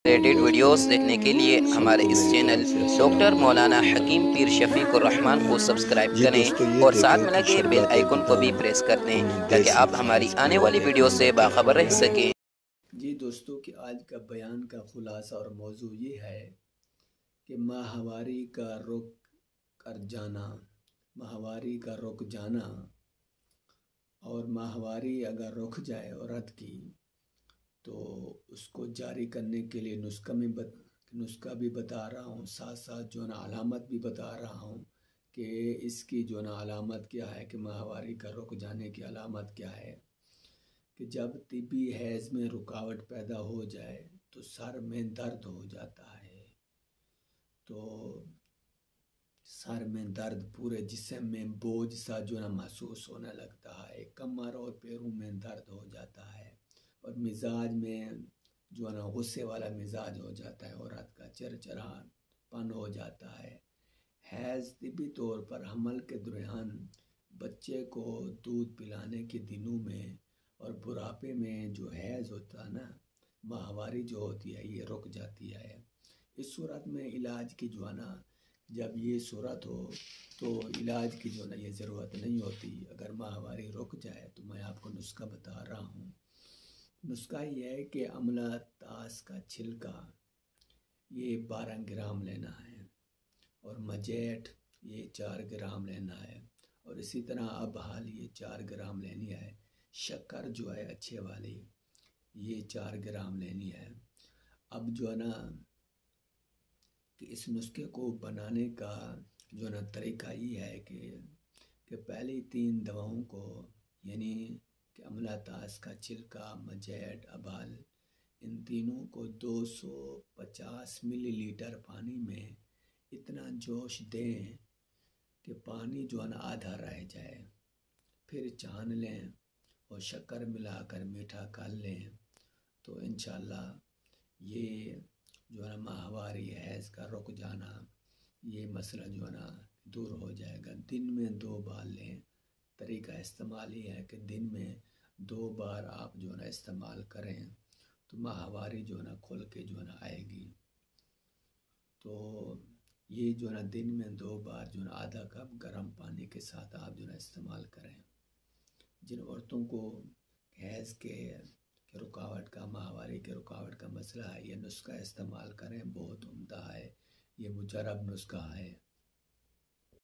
Related videos دیکھنے کے لیے ہمارے اس چینل ڈاکٹر مولانا حکیم پیر شفیق الرحمان کو سبسکرائب کریں اور ساتھ میں لگے بیل آئیکن کو بھی پریس کر دیں تاکہ آپ ہماری آنے والی ویڈیو سے باخبر رہ سکیں۔ جی دوستو کہ آج کا بیان کا خلاصہ اور موضوع یہ ہے کہ ماہواری کا رک جانا اور ماہواری اگر رک جائے عورت کی تو اس کو جاری کرنے کے لیے نسخہ بھی بتا رہا ہوں، ساتھ ساتھ علامت بھی بتا رہا ہوں کہ اس کی علامت کیا ہے، کہ ماہواری کا رک جانے کی علامت کیا ہے۔ کہ جب طبی حیض میں رکاوٹ پیدا ہو جائے تو سر میں درد ہو جاتا ہے، تو سر میں درد، پورے جسم میں بوجھ سا محسوس ہونے لگتا ہے، کمر اور پیروں میں درد ہو جاتا ہے، اور مزاج میں غصے والا مزاج ہو جاتا ہے، عورت کا چرچرا پن ہو جاتا ہے۔ حیض طبی طور پر حمل کے دوران بچے کو دودھ پلانے کے دنوں میں اور بڑھاپے میں حیض ہوتا ہے نا، ماہواری ہوتی ہے، یہ رک جاتی ہے۔ اس صورت میں علاج کی جب یہ صورت ہو تو علاج کی یہ ضرورت نہیں ہوتی۔ اگر ماہواری رک جائے تو میں آپ کو نسخہ بتا رہا ہوں۔ نسخہ یہ ہے کہ املہ تاش کا چھلکا یہ 12 گرام لینا ہے، اور مجیٹ یہ 4 گرام لینا ہے، اور اسی طرح ابحال یہ 4 گرام لینی ہے۔ شکر ہے اچھے والی یہ 4 گرام لینی ہے۔ اب کہ اس نسخے کو بنانے کا طریقہ یہ ہے کہ پہلی 3 دواؤں کو، یعنی کہ املہ تاش کا چھلکا، مجیٹ، ابحال، ان تینوں کو 250 ملی لیٹر پانی میں اتنا جوش دیں کہ پانی آدھا رہ جائے، پھر چھان لیں اور شکر ملا کر میٹھا کر لیں، تو انشاءاللہ یہ ماہواری حیض کا رک جانا، یہ مسئلہ دور ہو جائے گا۔ دن میں 2 بار لیں۔ طریقہ استعمال یہ ہے کہ دن میں 2 بار آپ استعمال کریں تو ماہواری کھل کے آئے گی۔ تو یہ دن میں 2 بار آدھا کپ گرم پانی کے ساتھ آپ استعمال کریں۔ جن عورتوں کو حیض کے رکاوٹ کا، ماہواری کے رکاوٹ کا مسئلہ ہے، یہ نسخہ استعمال کریں، بہت عمدہ ہے، یہ مجرب نسخہ ہے۔